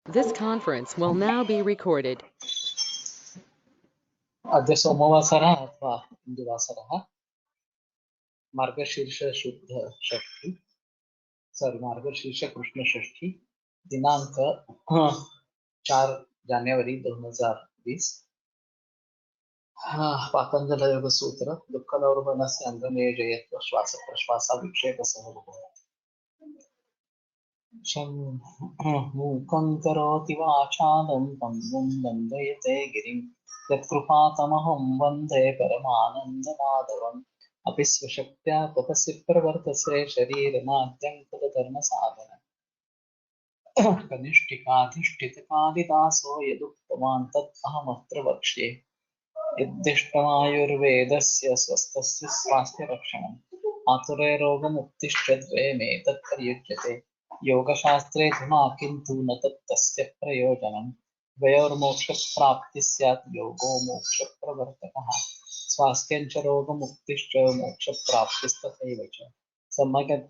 This conference will now be recorded. अद्य सोमवासरः अथवा इन्दुवासरः मार्गशीर्ष शुद्ध षष्ठी मार्गशीर्ष कृष्ण षष्ठी दिनांक 4 जानेवारी 2020। पातंजल योग सूत्र दुःखदौर्बलस्य अंगमेजयत्व श्वास प्रश्वासा विक्षेप मूकं करोति वाचालं पङ्गुं लङ्घयते गिरिं यत्कृपातमहं वन्दे परमानन्दमाधवम् अपि स्वशक्त्या तपसि प्रवर्तसे शरीरमाद्यं तदधर्मसाधन कनिष्ठिकाधिष्ठितकालिदासो यदुक्तवान् तत् अहमत्र वक्ष्ये यद्दिष्टमायुर्वेदस्य स्वस्थस्य स्वास्थ्यरक्षणम् आतुरे रोगमुक्तिश्च द्वयमे तत्पर्युज्यते योगशास्त्रे धुना किन्तु न तस्य प्रयोजनम् द्वयोर्मोक्षप्राप्तिः स्यात् योगो मोक्षप्रवर्तकः स्वास्थ्यं च रोगमुक्तिश्च मोक्षप्राप्तिस्तथैव च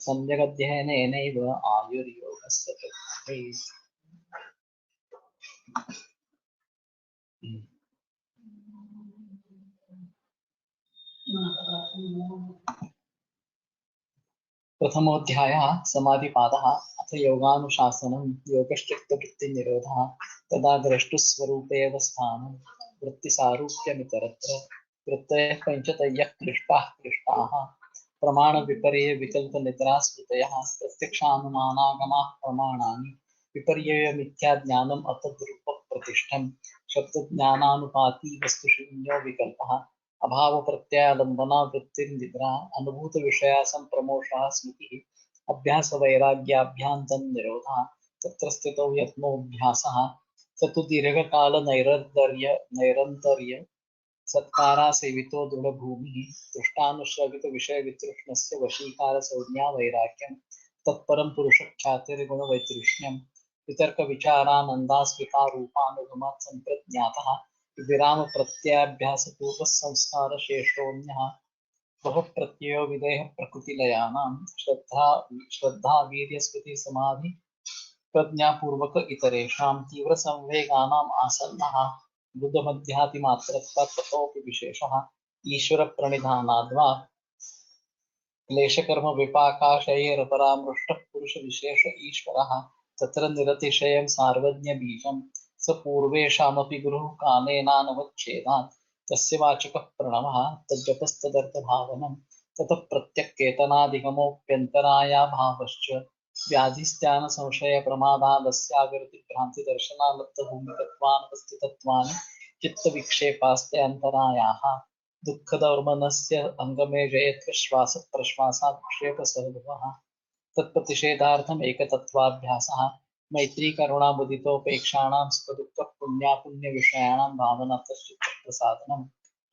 सम्यगध्ययनेनैव आयुर्योगस्य तथैव। प्रथमोऽध्यायः समाधिपादः अथ योगानुशासनं योगश्चित्तवृत्तिनिरोधः तदा द्रष्टुस्वरूपेव स्थानं वृत्तिसारूप्यमितरत्र वृत्तयः पञ्चतयः क्लिष्टाः प्रमाणविपर्ययविकल्पनिद्रास्मृतयः प्रत्यक्षानुमानागमाः प्रमाणानि विपर्ययमिथ्याज्ञानम् अतद्रूपप्रतिष्ठं शब्दज्ञानानुपाती वस्तुशून्यो विकल्पः अभाव प्रत्यालंबना वृत्तिर्निद्रा अनुभूत विषया संप्रमोषः स्मृतिः अभ्यास वैराग्याभ्यां निरोधः तत्र स्थितौ यत्नोऽभ्यासः स तु दीर्घकाल नैरन्तर्य सत्कारा सेवितो दृढभूमिः दृष्टानुश्रवित विषय वितृष्णस्य वशीकार संज्ञा वैराग्यं तत्परं पुरुषख्यातिर्गुणवैतृष्ण्यं वितर्क विचारानन्दास्विकारूपानुगमात् सम्प्रज्ञातः विराम प्रत्याभ्यास पूर्व संस्कार शेषोन्यः बहु प्रत्ययो विदेह प्रकृतिलयानां श्रद्धा वीर्य स्मृति समाधि प्रज्ञापूर्वक इतरेषां तीव्र संवेगानाम् आसन्नः बुद्धमध्यातिमात्रत्वात् ततोऽपि विशेषः ईश्वर प्रणिधानाद्वा क्लेशकर्म विपाकाशयैरपरामृष्टः पुरुष विशेष ईश्वरः तत्र निरतिशयं सार्वज्ञ बीजं स पूर्वेषामपि गुरुः कालेनानवच्छेदात् तस्य वाचकः प्रणवः तज्जपस्तदर्थभावनं ततः प्रत्यक्केतनादिगमोऽप्यन्तरायाभावश्च व्याधिस्त्यान संशय प्रमादालस्याविरतिभ्रान्तिदर्शनालब्धभूमितत्वानवस्थितत्वानि चित्तविक्षेपास्ते अन्तरायाः दुःखदौर्मनस्य अङ्गमेजयत्व श्वास प्रश्वासात् विक्षेपसर्वः तत्प्रतिषेधार्थम् एकतत्वाभ्यासः मैत्री करुणा मुदितोपेक्षाणां सुखदुःख पुण्यापुण्यविषयाणां भावनातश्चित्तप्रसादनं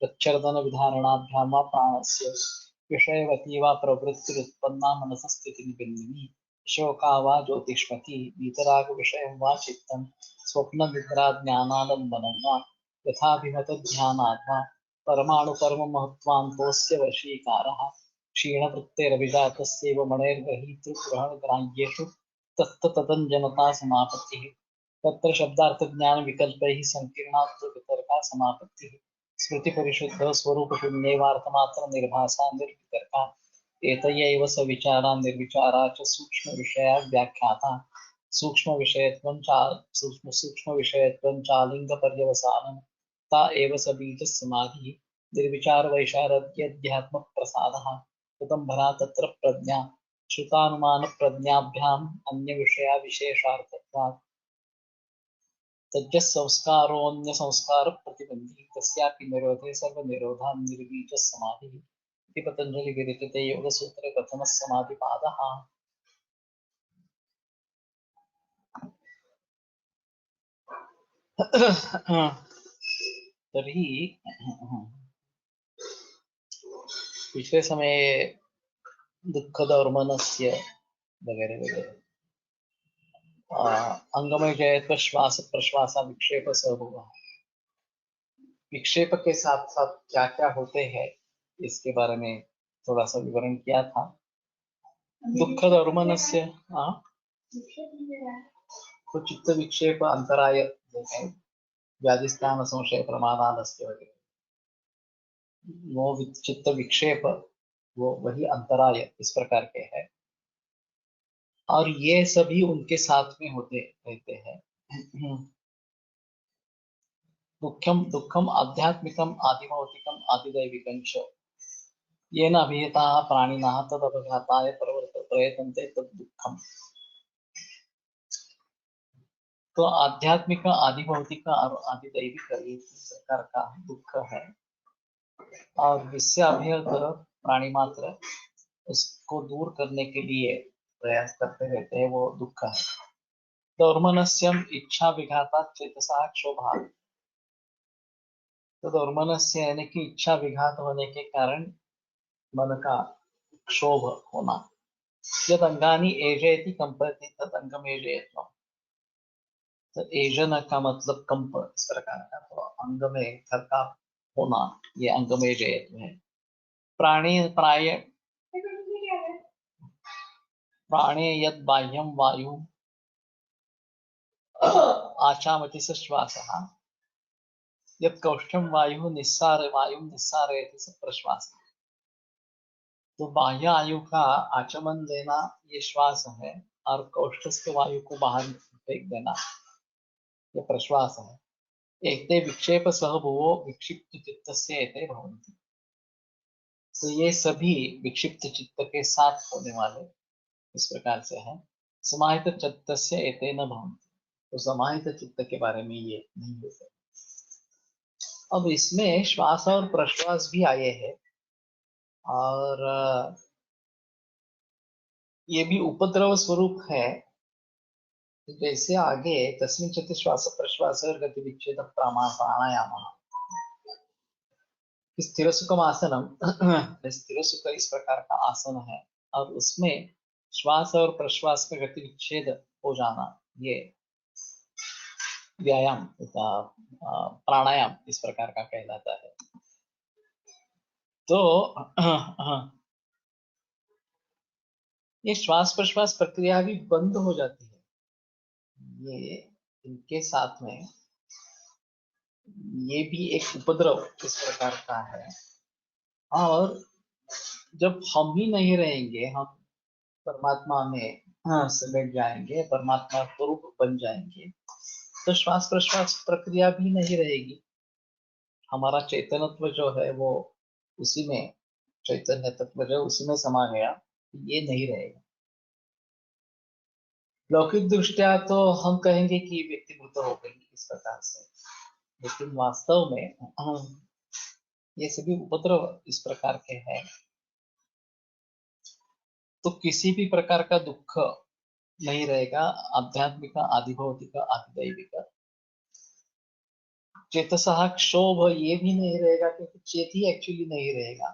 प्रच्छर्दन विधारणाभ्यां वा प्राणस्य विषयवती वा प्रवृत्तिरुत्पन्ना मनसस्थितिनिबिन्दिनी शोका वा ज्योतिष्मती वीतरागविषयं वा चित्तं स्वप्ननिद्राज्ञानालम्बनं वा यथाभिमतध्यानात् वा परमाणुकर्ममहत्त्वान्तोऽस्य वशीकारः क्षीणवृत्तेरभिजातस्यैव मणैर्गृहीतृग्रहणग्राह्येषु तत्तदञ्जनता समापत्तिः तत्र शब्दार्थज्ञानविकल्पैः सङ्कीर्णार्थवितर्का समापत्तिः स्मृतिपरिशुद्धः स्वरूपशून्यैवार्थमात्रनिर्भासा निर्वितर्का एतयैव सविचारा निर्विचारा च सूक्ष्मविषया व्याख्याता सूक्ष्मविषयत्वं चालिङ्गपर्यवसानं ता एव सबीजस्समाधिः निर्विचारवैशारद्यध्यात्मप्रसादः कृतंभरा तत्र प्रज्ञा श्रुतानुमानप्रज्ञाभ्याम् अन्यविषया विशेषार्थत्वात् तज्ज संस्कारोऽन्यसंस्कारप्रतिबन्धी तस्यापि निरोधे सर्वनिरोधा निर्बीजः समाधिः इति पतञ्जलिविरचिते योगसूत्रे प्रथमः समाधिपादः। तर्हि पिछले समय दुःखदौर्मनस्य वगैरह वगैरह अंगमयजयत्व श्वास प्रश्वासा विक्षेप स्वरूप विक्षेप के साथ साथ क्या क्या होते हैं इसके बारे में थोड़ा सा विवरण किया था। दुःखदौर्मनस्य तो चित्त विक्षेप अंतराय व्याधिस्थान संशय प्रमादालस्य वगैरह, वो चित्त विक्षेप वो वही अंतराय इस प्रकार के है, और ये सभी उनके साथ में होते रहते हैं। दुःखम दुःखम आध्यात्मिकम आदिभौतिकम आदिदैविकं च येन अभिहिताः प्राणिनः तदपघाताय प्रयतन्ते तद दुःखम। तो आध्यात्मिक आदिभौतिक और आदिदैविक ये प्रकार का दुख है, और जिससे अभिहत प्राणी मात्र उसको दूर करने के लिए प्रयास करते रहते हैं, वो दुख है। दौर्मनस्यम इच्छा विघाता चेतसा क्षोभात्, तो दौर्मनस्य यानी कि इच्छा विघात होने के कारण मन का क्षोभ होना। यद अंगानी एजयति कंपति तद अंगम एजयत्वम्, तो एजन का मतलब कंप इस प्रकार का, तो अंग में थरका होना ये अंग में एजयत्व है। प्राणी प्राणे यद बाह्यम वायु आचामति स श्वासः, यद कौष्ठम वायु निस्सारयति स प्रश्वासः। तो बाह्य आयु का आचमन देना ये श्वास है, और कौष्ठस्थ वायु को बाहर फेंक देना ये प्रश्वास है। एते विक्षेप सह भुवो विक्षिप्त चित्तस्य एते भवन्ति, तो ये सभी विक्षिप्त चित्त के साथ होने वाले इस प्रकार से है। समाहित चित्तस्य एते न भवन्ति, तो समाहित चित्त के बारे में ये नहीं होते। अब इसमें श्वास और प्रश्वास भी आए हैं, और ये भी उपद्रव स्वरूप है। जैसे आगे तस्मिन् चित्ते श्वास प्रश्वास और गति विच्छेद प्राणायाम, स्थिर सुखम आसनम स्थिर सुख इस प्रकार का आसन है, और उसमें श्वास और प्रश्वास का गति विच्छेद हो जाना ये व्यायाम प्राणायाम इस प्रकार का कहलाता है। तो ये श्वास प्रश्वास प्रक्रिया भी बंद हो जाती है, ये इनके साथ में ये भी एक उपद्रव इस प्रकार का है। और जब हम ही नहीं रहेंगे, हम परमात्मा में समेट जाएंगे, परमात्मा स्वरूप बन जाएंगे, तो श्वास प्रश्वास प्रक्रिया भी नहीं रहेगी। हमारा चैतन्यत्व जो है वो उसी में, चैतन्य तत्व जो उसी में समा गया, ये नहीं रहेगा। लौकिक दृष्टिया तो हम कहेंगे कि व्यक्ति मृत हो गई इस प्रकार से, लेकिन वास्तव में ये सभी उपद्रव इस प्रकार के हैं। तो किसी भी प्रकार का दुख नहीं रहेगा, आध्यात्मिक आदिभौतिक आदिदैविक। चेतसः क्षोभ ये भी नहीं रहेगा, क्योंकि चेत ही एक्चुअली नहीं रहेगा।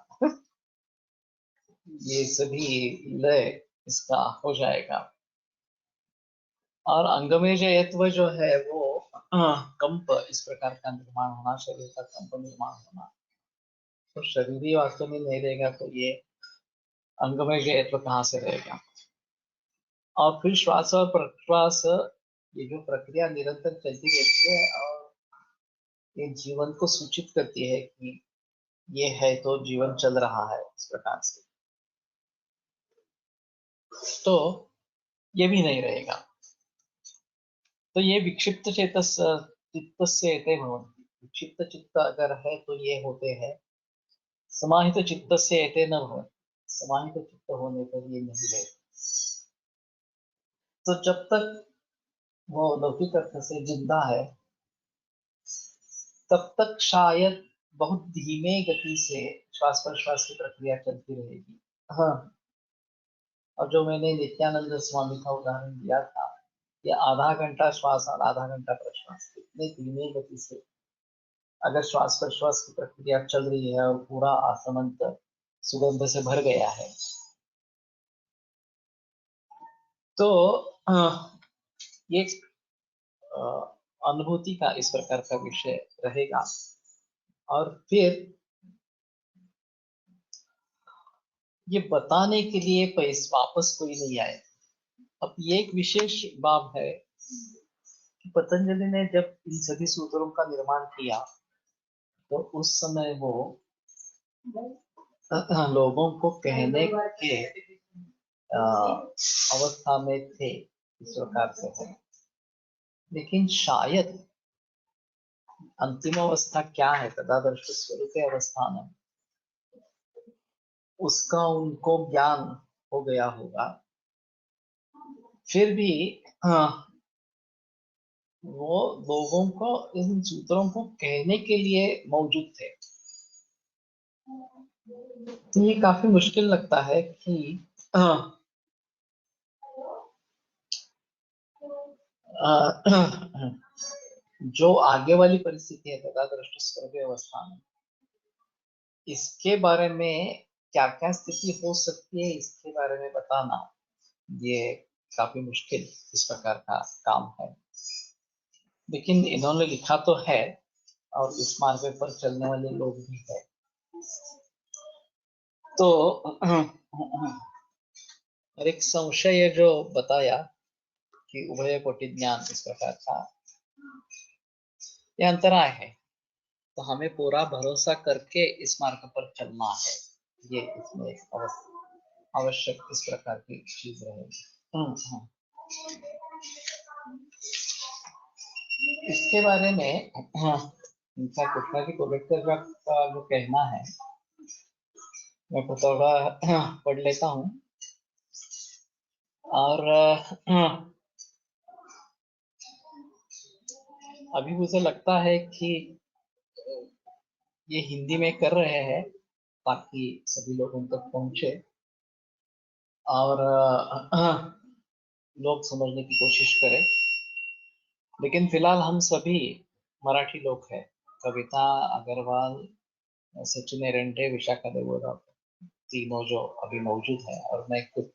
ये सभी लय इसका हो जाएगा। और अंगमेजयत्व जो है वो कंप इस प्रकार का निर्माण होना, शरीर का कंप निर्माण होना। तो शरीर ही वास्तव में नहीं रहेगा, तो ये अंगमेजयत्व कहाँ से रहेगा। और फिर श्वास और प्रश्वास ये जो प्रक्रिया निरंतर चलती रहती है, और ये जीवन को सूचित करती है कि ये है तो जीवन चल रहा है इस प्रकार से। तो ये भी नहीं रहेगा। तो ये विक्षिप्त चेतस चित्त से एते भवन्ति, विक्षिप्त चित्त अगर है तो ये होते हैं। समाहित चित्त से एते न भवन्ति, समाहित चित्त होने पर ये नहीं रहते। तो जब तक वो लौकिक अर्थ से जिंदा है, तब तक शायद बहुत धीमे गति से श्वास प्रश्वास की प्रक्रिया चलती रहेगी। हाँ, और जो मैंने नित्यानंद स्वामी का उदाहरण दिया था, ये आधा घंटा श्वास और आधा घंटा प्रश्वास, इतने धीमे गति से अगर श्वास प्रश्वास की प्रक्रिया चल रही है और पूरा आसमंत सुगंध से भर गया है, तो ये अनुभूति का इस प्रकार का विषय रहेगा। और फिर ये बताने के लिए वापस कोई नहीं आए। अब ये एक विशेष बात है पतंजलि ने जब इन सभी सूत्रों का निर्माण किया तो उस समय वो लोगों को कहने के अवस्था में थे इस प्रकार से है। लेकिन शायद अंतिम अवस्था क्या है, तदादर्श स्वरूप अवस्था में उसका उनको ज्ञान हो गया होगा। फिर भी वो लोगों को इन सूत्रों को कहने के लिए मौजूद थे। तो ये काफी मुश्किल लगता है कि जो आगे वाली परिस्थिति है तदादृष्ट सर्व अवस्था में, इसके बारे में क्या क्या स्थिति हो सकती है इसके बारे में बताना ये काफी मुश्किल इस प्रकार का काम है। लेकिन इन्होंने लिखा तो है और इस मार्ग पर चलने वाले लोग भी है। तो और एक संशय जो बताया कि उभय कोटि ज्ञान इस प्रकार का ये अंतराय है, तो हमें पूरा भरोसा करके इस मार्ग पर चलना है। ये इसमें आवश्यक इस प्रकार की चीज रहेगी। इसके बारे में इनका कुटना की कोबेटकर का जो कहना है मैं थोड़ा पढ़ लेता हूँ। और अभी मुझे लगता है कि ये हिंदी में कर रहे हैं ताकि सभी लोग उन तक पहुंचे और लोग समझने की कोशिश करें। लेकिन फिलहाल हम सभी मराठी लोग हैं। कविता अग्रवाल, सचिन एरंडे, विशाखा देवरा, तीनों जो अभी मौजूद है और मैं खुद।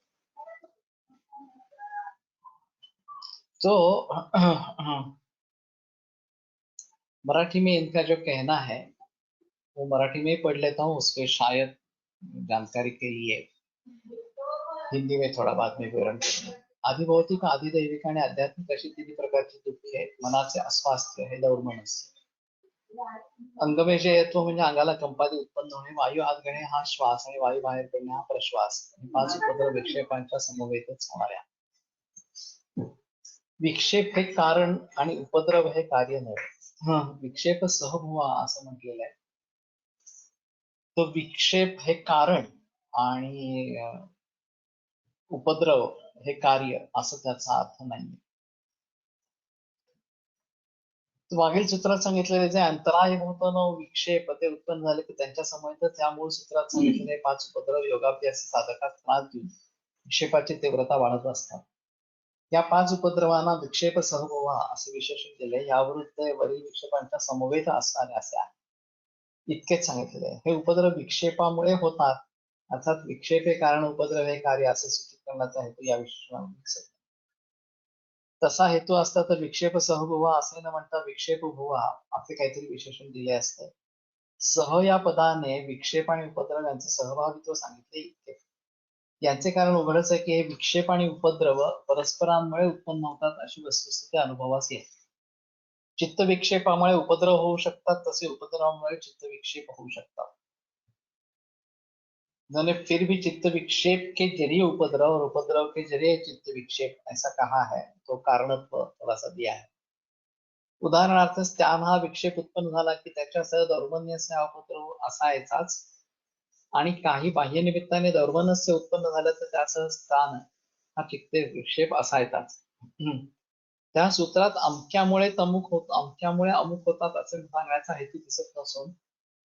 तो मराठी में इनका जो कहना है वो मराठी में ही पढ़ लेता हूँ, उसके शायद जानकारी के लिए हिंदी में थोडा बाद में विवरण करूंगा। आदिभौतिक, आदिदैविक आणि आध्यात्मिक अशी तिन्ही प्रकारची दुःखे मनाचे अस्वास्थ्य हे दौर्मनस्य. अंगमेजयत्व म्हणजे अंगाला कंपादी उत्पन्न होणे, वायू आत घेणे हा श्वास आणि वायू बाहेर पडणे हा प्रश्वास, पाच उपद्रव विक्षेपांच्या समवेतच होणाऱ्या. विक्षेप हे कारण आणि उपद्रव हे कार्य नव्हे. विक्षेप सहभुवा असं म्हटलेलं आहे. तो विक्षेप हे कारण आणि उपद्रव हे कार्य असं त्याचा अर्थ नाही. मागील सूत्रात सांगितलेले जे अंतराय होतं न विक्षेप ते उत्पन्न झाले की त्यांच्या समवेतच त्या मूळ सूत्रात सांगितलेले पाच उपद्रव योगाभ्यासी साधकास त्रास देऊन विक्षेपाची तीव्रता वाढत असतात. या पाच उपद्रवांना विक्षेप सहभोवा असे विशेषण दिले. यावरून वरील विक्षेपांच्या समवेत असणारे असे आहे. इतकेच सांगितलेले आहे. हे उपद्रव विक्षेपामुळे होतात, अर्थात विक्षेप हे कारण, उपद्रव हे कार्य असे सूचित करण्याचा हेतू या विशेषणामध्ये तसा हेतू असता तर विक्षेप सहभुवा असे न म्हणता विक्षेप भुवा असे काहीतरी विशेषण दिले असते. सह या पदाने विक्षेप आणि उपद्रव यांचे सहभागित्व सांगितले इतके. यांचे कारण उघडच आहे की हे विक्षेप आणि उपद्रव परस्परांमुळे उत्पन्न होतात अशी वस्तुस्थिती अनुभवास येते. चित्त विक्षेपामुळे उपद्रव होऊ शकतात, तसे उपद्रवामुळे चित्त विक्षेप होऊ शकतात. उन्होंने फिर भी चित्त विक्षेप के जरिए उपद्रव और उपद्रव के जरिए चित्त विक्षेप ऐसा कहा है, तो कारणत्व थोड़ा सा दिया है. उदाहरणार्थ स्थान हा विक्षेप उत्पन्न झाला की त्याच्यासह दौर्मन्यस्य हा उपद्रव असायचाच आणि काही बाह्य निमित्ताने दौर्मनस्य उत्पन्न झालं तर त्यासह स्थान हा चित्त विक्षेप असायचाच. त्या सूत्रात अमक्यामुळे तमुक होत, अमक्यामुळे अमुक होतात असे सांगण्याचा हेतू दिसत नसून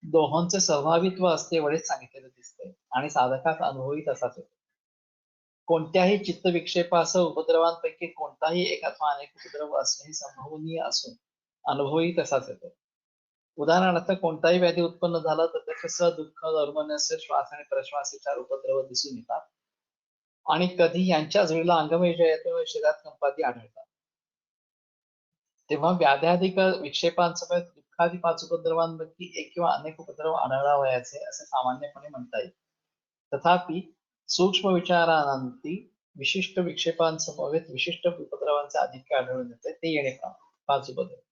दोहोंचे सहभागित्व असते एवढेच सांगितलेले दिसते आणि साधकात अनुभवी तसाच होतो. कोणत्याही चित्त विक्षेपासह उपद्रवांपैकी कोणताही एक अथवा अनेक उपद्रव असणे संभवनीय असून अनुभवी तसाच येतो. उदाहरणार्थ कोणताही व्याधी उत्पन्न झाला तर त्याच्यासह दुःख, दौर्मन्य, श्वास आणि प्रश्वास चार उपद्रव दिसून येतात आणि कधी यांच्या जोडीला अंगमेजय येतो व शरीरात कंपादी आढळतात. तेव्हा व्याध्याधिक विक्षेपांसह दुःखादी पाच उपद्रवांपैकी एक किंवा अनेक उपद्रव आढळावयाचे असे सामान्यपणे म्हणता येईल. तथापि सूक्ष्म विचारांती विशिष्ट विक्षेपांसमवेत विशिष्ट उपद्रवांचे आधिक्य आढळून येते, ते येणे बाजूबद्दल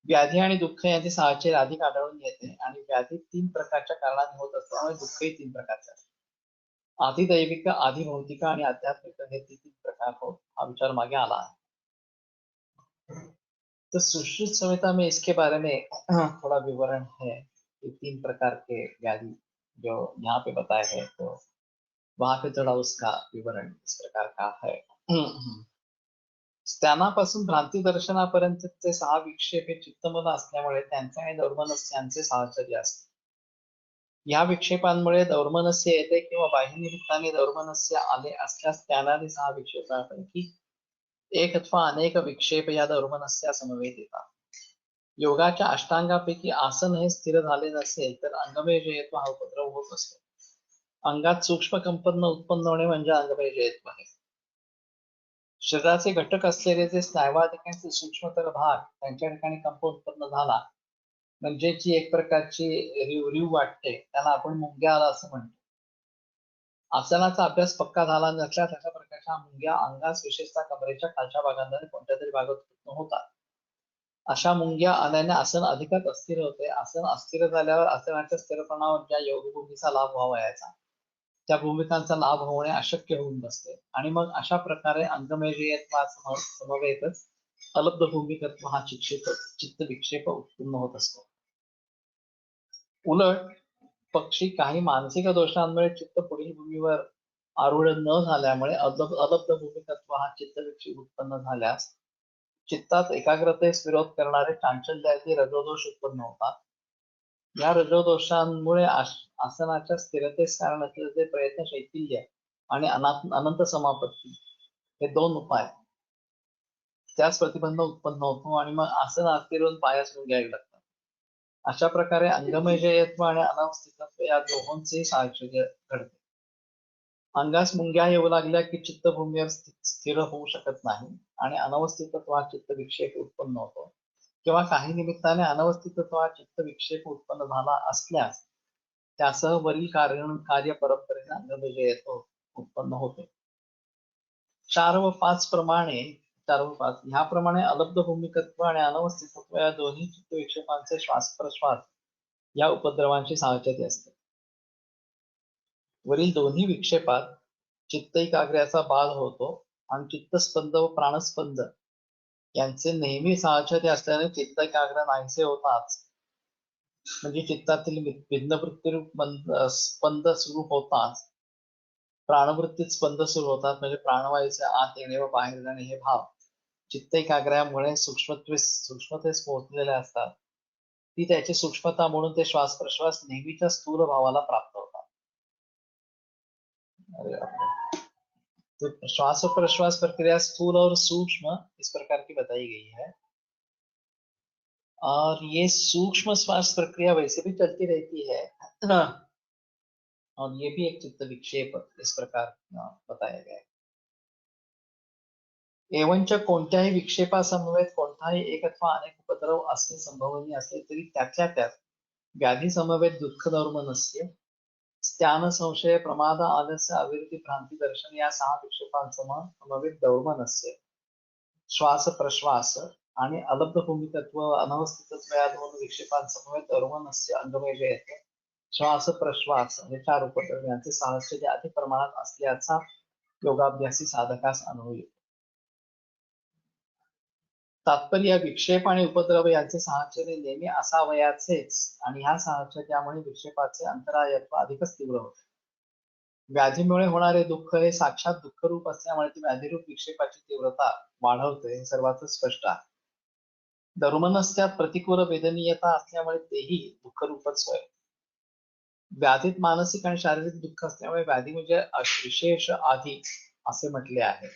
व्याधी आणि दुःख यांचे साहचर्य अधिक आढळून येते आणि व्याधी 3 प्रकारच्या कारणांनी होत असल्यामुळे दुःखही 3 प्रकारचे असते. आधिदैविक, आधिभौतिक आणि आध्यात्मिक हे 3 प्रकार होत हा विचार मागे आला है. तो सुश्रुत संहिता में इसके बारे में थोड़ा विवरण है कि 3 प्रकार के व्याधि जो यहाँ पे बताए हैं, तो वहां पे थोड़ा उसका विवरण इस प्रकार का है. स्थानापासून भ्रांती दर्शनापर्यंतचे 6 विक्षेप हे चित्तमन असल्यामुळे त्यांचे आणि दौर्मनस्यांचे साहचर्य असते. या विक्षेपांमुळे दौर्मनस्य येते किंवा बाह्य निमित्ताने दौर्मनस्य आले असल्यास त्यानाही 6 विक्षेपांपैकी एक अथवा अनेक विक्षेप या दौर्मनस्या समवेत येतात. योगाच्या अष्टांगापैकी आसन हे स्थिर झाले नसेल तर अंगमेजयत्व हा उपद्रव होत असतो. अंगात सूक्ष्म कंपन उत्पन्न होणे म्हणजे अंगमेजयत्व आहे. शरीराचे घटक असलेले जे स्नायुवाधिकांचे सूक्ष्मतर भाग त्यांच्या ठिकाणी कंप उत्पन्न झाला म्हणजे जी एक प्रकारची रिव वाटते त्याला आपण मुंग्या आला असं म्हणतो. आसनाचा अभ्यास पक्का झाला नसल्यास अशा प्रकारच्या मुंग्या अंगास विशेषतः कमरेच्या खालच्या भागांमध्ये कोणत्या तरी भागात उत्पन्न होतात. अशा मुंग्या आल्याने आसन अधिकच अस्थिर होते. आसन अस्थिर झाल्यावर आसनाच्या स्थिरपणावर ज्या योगभूमीचा लाभ व्हावयाचा त्या भूमिकांचा लाभ होणे अशक्य होऊन बसते आणि मग अशा प्रकारे अंगमेजयत्वा समवेतच अलब्ध भूमिकत्व हा चित्त विक्षेप उत्पन्न होत असतो. उलट पक्षी काही मानसिक दोषांमुळे चित्त पुढील भूमीवर आरूढ न झाल्यामुळे अलब्ध भूमिकत्व हा चित्त विक्षेप उत्पन्न झाल्यास चित्तात एकाग्रतेस विरोध करणारे चांचल्याचे रजोदोष उत्पन्न होतात. या रजोदोषांमुळे आसनाच्या स्थिरतेस कारण असलेले प्रयत्न शैथिल्य आणि अनंत समापत्ती हे 2 उपाय त्यास प्रतिबंध उत्पन्न होतो आणि मग आसन अस्थिर होऊन पायास मुंग्या येऊ लागतात. अशा प्रकारे अंगमेजयत्व आणि अनावस्थितत्व या दोहोंचे साहचर्य घडते. अंगास मुंग्या येऊ लागल्या की चित्तभूमीवर स्थिर होऊ शकत नाही आणि अनवस्थितत्व हा चित्त विक्षेप उत्पन्न होतो किंवा काही निमित्ताने अनवस्थितत्व हा चित्त विक्षेप उत्पन्न झाला असल्यास त्यासह वरील कार्य परंपरेने अंगमेजयत्व उत्पन्न होते. 4 व 5 ह्याप्रमाणे अलब्ध भूमिकत्व आणि अनवस्थितत्व या दोन्ही चित्त विक्षेपांचे श्वास प्रश्वास या उपद्रवांची साहचर्य असते. वरील दोन्ही विक्षेपात चित्त एकाग्र्याचा बाध होतो आणि चित्तस्पंद व प्राणस्पंद यांचे नेहमी साहचर्य असल्याने चित्त एकाग्र नाहीसे होताच. म्हणजे चित्तातील भिन्नवृत्ती स्पंद सुरू होताच प्राणवृत्तीत स्पंद सुरू होतात. म्हणजे प्राणवायूचे आत येणे व बाहेर जाणे हे भाव चित्त एकाग्र्यामुळे सूक्ष्मतेस पोहोचलेले असतात. ती त्याची सूक्ष्मता म्हणून ते श्वास प्रश्वास नेहमीच्या स्थूल भावाला प्राप्त होतात. तो श्वास प्रश्वास प्रक्रिया स्थूल और सूक्ष्म इस प्रकार की बताई गई है और ये सूक्ष्म श्वास प्रक्रिया वैसे भी चलती रहती है और ये भी एक चित्त विक्षेप इस प्रकार बताया गया है. एवंच कोणत्याही विक्षेपासमवेत कोणताही एक अथवा अनेक उपद्रव असणे संभवनीय असले तरी त्यातल्या त्यात व्याधी समवेत दुःख दौर्मनस्य स्थान संशय प्रमाद आलस्य अविरती भ्रांती दर्शन या 6 विक्षेपांसमवेत दौर्मनस्य श्वास प्रश्वास आणि अलब्ध भूमिकत्व अनवस्थितत्व या 2 विक्षेपांसमवेत दौर्मनस्य अंगमेजयत्व श्वास प्रश्वास हे 4 उपद्रव यांचे साहचर्य अधिक प्रमाणात असल्याचा योगाभ्यासी साधकास अनुभव येतो. तात्पर्य विक्षेप आणि उपद्रव यांचे साहचर्य नेहमी असावयाचेच आणि ह्या साहचर्यामुळे विक्षेपाचे अंतरायत्व अधिकच तीव्र होते. व्याधीमुळे होणारे दुःख हे साक्षात दुःखरूप असल्यामुळे ते व्याधीरूप विक्षेपाची तीव्रता वाढवते हे सर्वात स्पष्ट आहे. दौर्मनस्यात प्रतिकूल वेदनीयता असल्यामुळे तेही दुःखरूपच होय. व्याधीत मानसिक आणि शारीरिक दुःख असल्यामुळे व्याधी म्हणजे विशेष आधी असे म्हटले आहे.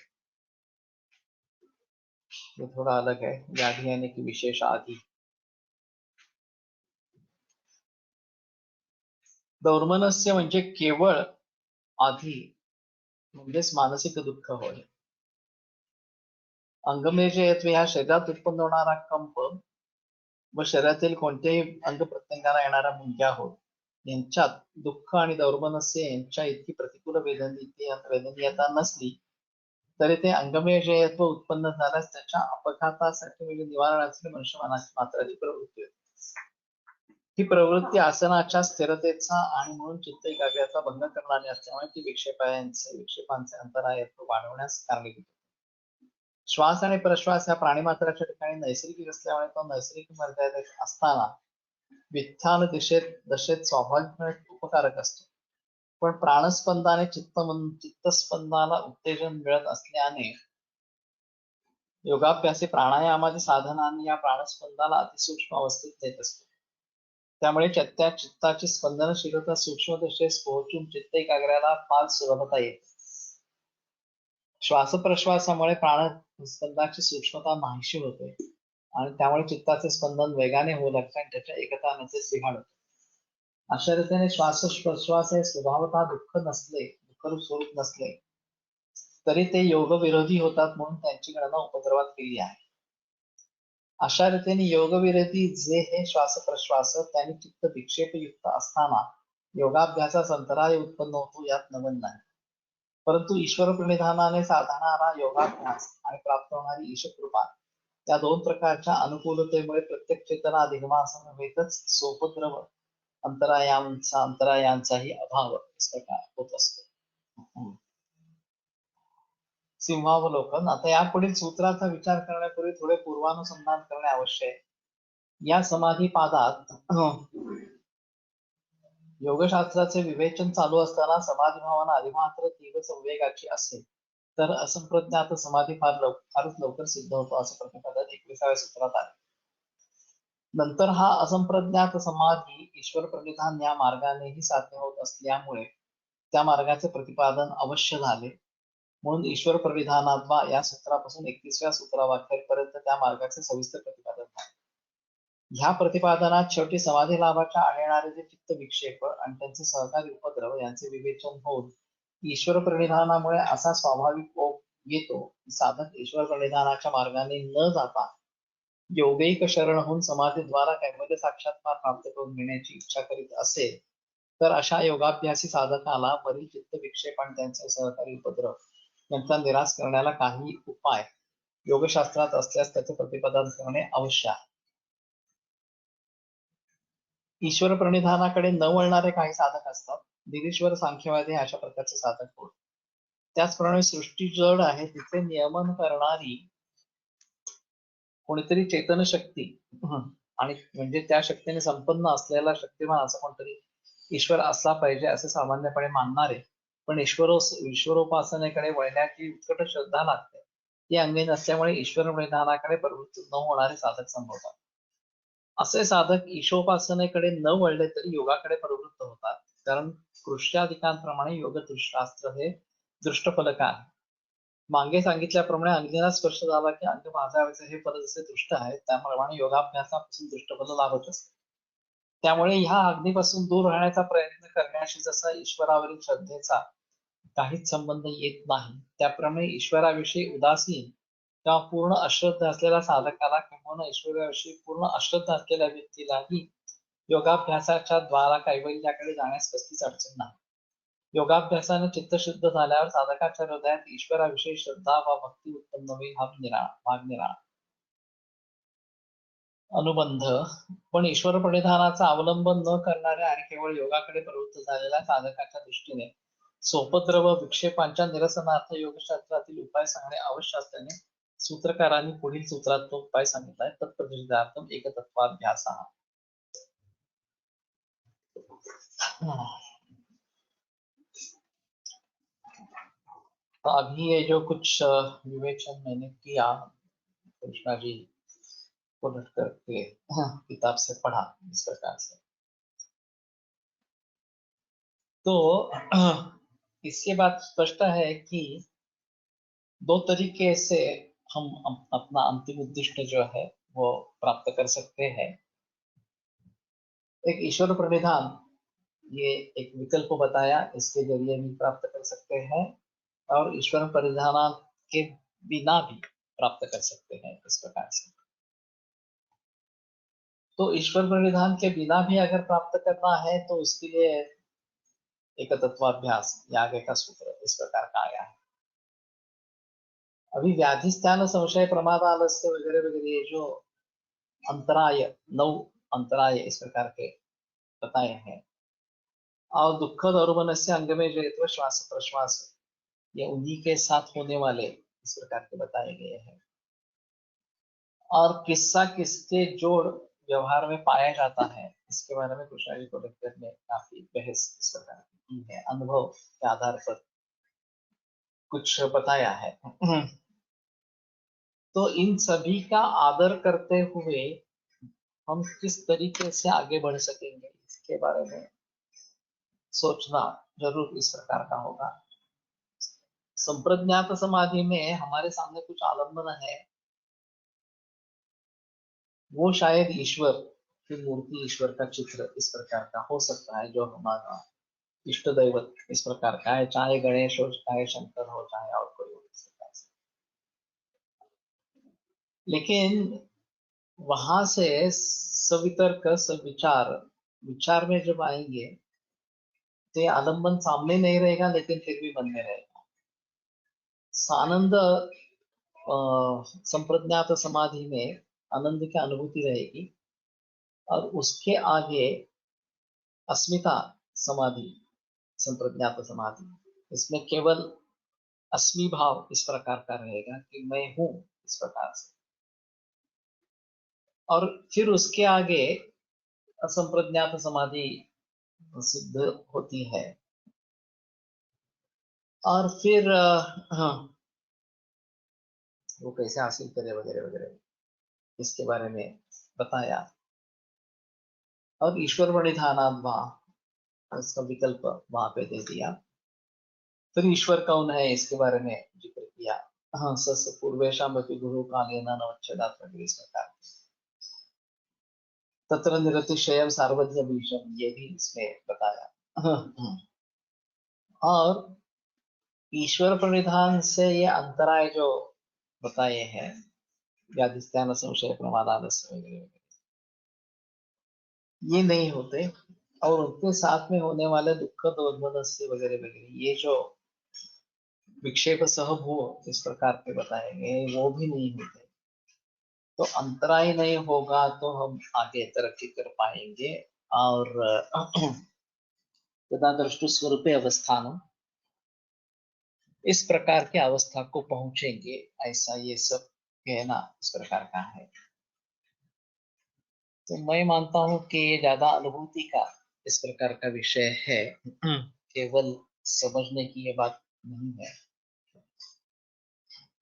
ये थोड़ा अलग है. व्याधी यानी कि विशेष आधी. दौर्मनस्य म्हणजे केवळ आधी म्हणजेच मानसिक दुःख होय. अंगमेजयत्व ह्या शरीरात उत्पन्न होणारा कंप व शरीरातील कोणत्याही अंग प्रत्यंगाला येणाऱ्या मुंग्या होत यांच्यात दुःख आणि दौर्मनस्य यांच्या इतकी प्रतिकूल वेदनीयता नसली तरी ते अंगमेयत्व उत्पन्न झाल्यास त्याच्या अपघातासाठी म्हणजे निवारणासाठी मनुष्य मात्राची प्रवृत्ती होते. ही प्रवृत्ती आसनाच्या स्थिरतेचा आणि म्हणून चित्त एकाग्रतेचा भंग करणारी असल्यामुळे ती विक्षेपांचे अंतरायत्व वाढवण्यास कारणीभूत होते. श्वास आणि प्रश्वास ह्या प्राणीमात्राच्या ठिकाणी नैसर्गिक असल्यामुळे तो नैसर्गिक मर्यादेत असताना विथ्थान दशेत स्वाभाविकपणे उपकारक असतो. पण प्राणस्पंदाने चित्तस्पंदाला उत्तेजन मिळत असल्याने योगाभ्यासी प्राणायामादी साधनांनी या प्राणस्पंदाला अतिसूक्ष्म अवस्थेत नेत असतो. त्यामुळे त्या चित्ताची स्पंदनशीलता सूक्ष्म दशेस पोहोचून चित्त एकाग्राला फार सुलभता येते. श्वासप्रश्वासामुळे प्राणस्पंदाची सूक्ष्मता नाहीशी होते आणि त्यामुळे चित्ताचे स्पंदन वेगाने होऊ लागते आणि त्याच्या एकतानाचे बिघाड होते. अशा रीतीने श्वासप्रश्वास हे स्वभावतः दुःखरूप स्वरूप नसले तरी ते योग विरोधी होतात म्हणून त्यांची गणना उपद्रवात केली आहे. अशा रीतीने योग विरोधी जे हे श्वासप्रश्वास त्यांनी चित्त विक्षेपयुक्त असताना योगाभ्यासास अंतराय उत्पन्न होतो यात नमन नाही. परंतु ईश्वर प्रणिधानाने साधणारा योगाभ्यास आणि प्राप्त होणारी ईशकृपा या दोन प्रकारच्या अनुकूलतेमुळे प्रत्येक चेतना अधिगमासमवेतच सोपद्रव अंतरायांचाही अभाव इस प्रकार होत असतो. सिंहावलोकन. आता यापुढील सूत्राचा विचार करण्यापूर्वी थोडे पूर्वानुसंधान करणे आवश्यक आहे. या समाधी पादात योगशास्त्राचे विवेचन चालू असताना समाधी भावना अधिमात्र तीव्र संवेगाची असेल तर असंप्रज्ञात समाधी फारच लवकर सिद्ध होतो असं प्रतिपादन 21व्या सूत्रात आहे. नंतर हा असंप्रज्ञात समाधी ईश्वर प्रणिधान या मार्गानेही साध्य होत असल्यामुळे त्या मार्गाचे प्रतिपादन अवश्य झाले. म्हणून ईश्वर प्रणिधानाद्वा या सूत्रापासून 31व्या सूत्रावाक्यापर्यंत त्या मार्गाचे सविस्तर प्रतिपादन झाले. ह्या प्रतिपादनात शेवटी समाधी लाभाच्या आणणारे जे चित्त विक्षेप आणि त्यांचे सहकारी उपद्रव यांचे विवेचन होऊन ईश्वर प्रणिधानामुळे असा स्वाभाविक ओघ येतो की साधक ईश्वर प्रणिधानाच्या मार्गाने न जाता योगैक शरण होऊन समाधीद्वारा कैवल्य साक्षात्कार प्राप्त करून घेण्याची इच्छा करीत असेल तर अशा योगाभ्यासी साधकाला बरील चित्त विक्षेप आणि त्यांचे सहकारी उपद्रव यांचा निराश करण्याला काही उपाय योगशास्त्रात असल्यास त्याचे प्रतिपादन करणे आवश्यक आहे. ईश्वर प्रणिधानाकडे न वळणारे काही साधक असतात. निरीश्वर सांख्यवादी अशा प्रकारचे साधक होत. त्याचप्रमाणे सृष्टी जड आहे तिचे नियमन करणारी कोणीतरी चेतन शक्ती आणि म्हणजे त्या शक्तीने संपन्न असलेला शक्तिमान असं कोणतरी ईश्वर असला पाहिजे असे सामान्यपणे मानणारे पण ईश्वरोपासनेकडे वळण्याची उत्कट श्रद्धा लागते ती अंगी नसल्यामुळे ईश्वर प्रणिधानाकडे प्रवृत्त न होणारे साधक संभवतात. असे साधक ईशोपासनेकडे न वळले तरी योगाकडे प्रवृत्त होतात. कारण कृष्याधिकांप्रमाणे योगशास्त्र हे दृष्टफलक आहे. मागे सांगितल्याप्रमाणे अग्नीला स्पर्श झाला की अंग भाजावेचे हे फल जसे दृष्ट आहे त्याप्रमाणे योगाभ्यासापासून दृष्टफल लाभत असते. त्यामुळे ह्या अग्नीपासून दूर राहण्याचा प्रयत्न करण्याशी जसा ईश्वरावरील श्रद्धेचा काहीच संबंध येत नाही त्याप्रमाणे ईश्वराविषयी उदासीन किंवा पूर्ण अश्रद्धा असलेल्या साधकाला किंवा ईश्वराविषयी पूर्ण अश्रद्धा असलेल्या व्यक्तीलाही योगाभ्यासाच्या द्वारा कैवल्याकडे जाण्यास कसलीच अडचण नाही. योगाभ्यासाने चित्तशुद्ध झाल्यावर साधकाच्या हृदयात ईश्वराविषयी श्रद्धा व भक्ती उत्पन्न होईल हा भाग निराळा. अनुबंध. पण ईश्वर प्रणिधानाचा अवलंब न करणाऱ्या आणि केवळ योगाकडे प्रवृत्त झालेल्या साधकाच्या दृष्टीने सोपद्रव विक्षेपांच्या निरसनार्थ योगशास्त्रातील उपाय सांगणे आवश्यक असल्याने सूत्रकारांनी पुढील सूत्रात तो उपाय सांगितलाय. तत्प्रतिषिधार्थम एकतत्वाभ्यास. तो अभी ये जो कुछ विवेचन मैंने किया कृष्णा जी को उलट करके किताब से पढ़ा इस प्रकार से तो इसके बाद स्पष्ट है कि दो तरीके से हम अपना अंतिम उद्दिष्ट जो है वो प्राप्त कर सकते हैं. एक ईश्वर प्रणिधान ये एक विकल्प बताया इसके जरिए भी प्राप्त कर सकते हैं और ईश्वर प्रणिधान के बिना भी प्राप्त कर सकते हैं इस प्रकार से. तो ईश्वर प्रणिधान के बिना भी अगर प्राप्त करना है तो उसके लिए एक तत्वाभ्यास या आगे का सूत्र इस प्रकार का आया है. अभी व्याधिस्थान संशय प्रमाद आलस्य वगैरह वगैरह ये जो अंतराय 9 अंतराय इस प्रकार के बताए हैं, और दुखद और मनस्य अंग में जयत्व श्वास प्रश्वास, ये उन्हीं के साथ होने वाले इस प्रकार के बताए गए हैं। और किस्सा किसके जोड़ व्यवहार में पाया जाता है, इसके बारे में कृष्णा जी को लेकर ने काफी बहस इस प्रकार की है, अनुभव के आधार पर कुछ बताया है। तो इन सभी का आदर करते हुए हम किस तरीके से आगे बढ़ सकेंगे, इसके बारे में सोचना जरूर इस प्रकार का होगा। संप्रज्ञात समाधि में हमारे सामने कुछ आलम्बन है, वो शायद ईश्वर की मूर्ति, ईश्वर का चित्र इस प्रकार का हो सकता है, जो हमारा इष्ट दैवत इस प्रकार का है, चाहे गणेश हो, चाहे शंकर हो, चाहे और कोई हो इस प्रकार से। लेकिन वहां से सवितर्क सविचार विचार में जब आएंगे तो ये आलम्बन सामने नहीं रहेगा, लेकिन फिर भी मन में रहेगा। सानंद संप्रज्ञात समाधि में आनंद की अनुभूति रहेगी, और उसके आगे अस्मिता समाधि, संप्रज्ञात समाधि, इसमें केवल अस्मि भाव इस प्रकार का रहेगा कि मैं हूं इस प्रकार से। और फिर उसके आगे असंप्रज्ञात समाधि सिद्ध होती है, और फिर हाँ, वो कैसे हासिल करे वगैरह वगैरह इसके बारे में बताया। और ईश्वर प्रणिधानात् वहाँ इसका विकल्प वहां पे दे दिया। फिर ईश्वर कौन है इसके बारे में जिक्र किया। हाँ, सस पूर्वेशम अपि गुरु कालेन नवच्छेदात् वगैरह इस प्रकार। तत्र निरतिशयम सार्वज्ञ भीषण, ये भी इसमें बताया। और ईश्वर प्रणिधान से ये अंतराय जो बताए हैं, व्याधिस्थान संशय प्रमाद आलस्य वगैरह वगैरह, ये नहीं होते। और उनके साथ में होने वाले दुख दोर्मनस्य वगैरह वगैरह, ये जो विक्षेप सहभूव इस प्रकार के बताए गए, वो भी नहीं होते। तो अंतराय नहीं होगा तो हम आगे तरक्की कर पाएंगे। और तदा दृष्टि स्वरूपे अवस्थान, इस प्रकार की अवस्था को पहुंचेंगे, ऐसा ये सब कहना इस प्रकार का है। तो मैं मानता हूं कि ये ज्यादा अनुभूति का इस प्रकार का विषय है, केवल समझने की ये बात नहीं है।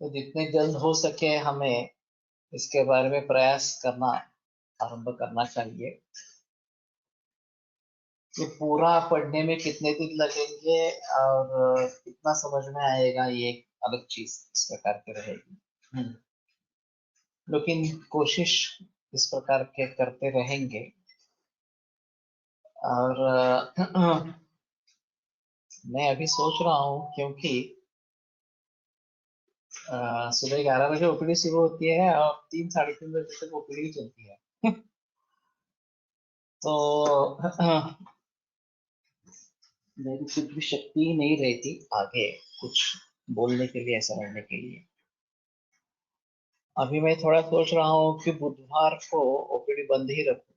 तो जितने जल्द हो सके हमें इसके बारे में प्रयास करना आरंभ करना चाहिए। कि पूरा पढ़ने में कितने दिन लगेंगे और कितना समझ में आएगा, ये एक अलग चीज इस प्रकार की रहेगी। लेकिन कोशिश इस प्रकार के करते रहेंगे। और मैं अभी सोच रहा हूँ, क्योंकि सुबह 11 बजे ओपीडी शुरू होती है और 3 साढ़े 3 बजे तक ओपीडी चलती है। तो मेरी कुछ भी शक्ति नहीं रहती आगे कुछ बोलने के लिए, समझने के लिए। अभी मैं थोड़ा सोच रहा हूँ कि बुधवार को ओपीडी बंद ही रखूं,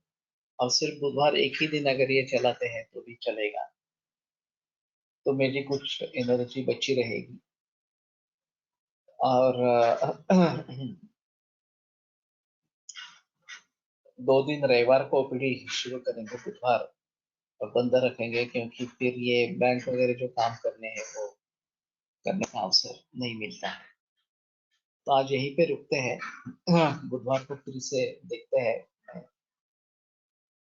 और सिर्फ बुधवार एक ही दिन अगर ये चलाते हैं तो भी चलेगा, तो मेरी कुछ एनर्जी बची रहेगी। और 2 दिन रविवार को ओपीडी शुरू करेंगे बुधवार, और बंद रखेंगे, क्योंकि फिर ये बैंक वगैरह जो काम करने हैं वो करने का अवसर नहीं मिलता है। तो आज यहीं पे रुकते हैं। बुधवार को फिर से देखते हैं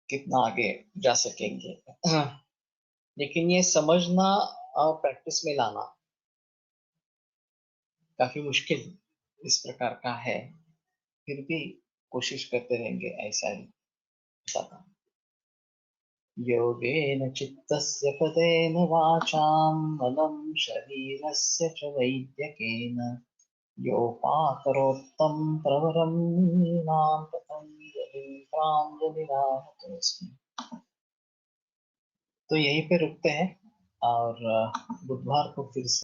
कितना आगे जा सकेंगे। लेकिन ये समझना और प्रैक्टिस में लाना काफी मुश्किल इस प्रकार का है, फिर भी कोशिश करते रहेंगे, ऐसा ही बताता हूँ। योगेन चित्तस्य पदेन वाचां बलं शरीरस्य च वैद्यकेन योपाकरोत्तं प्रवरं मुनीनां पतञ्जलिं प्राञ्जलिरानतोऽस्मि। तो यहीं पे रुकते हैं, और बुधवार को फिर से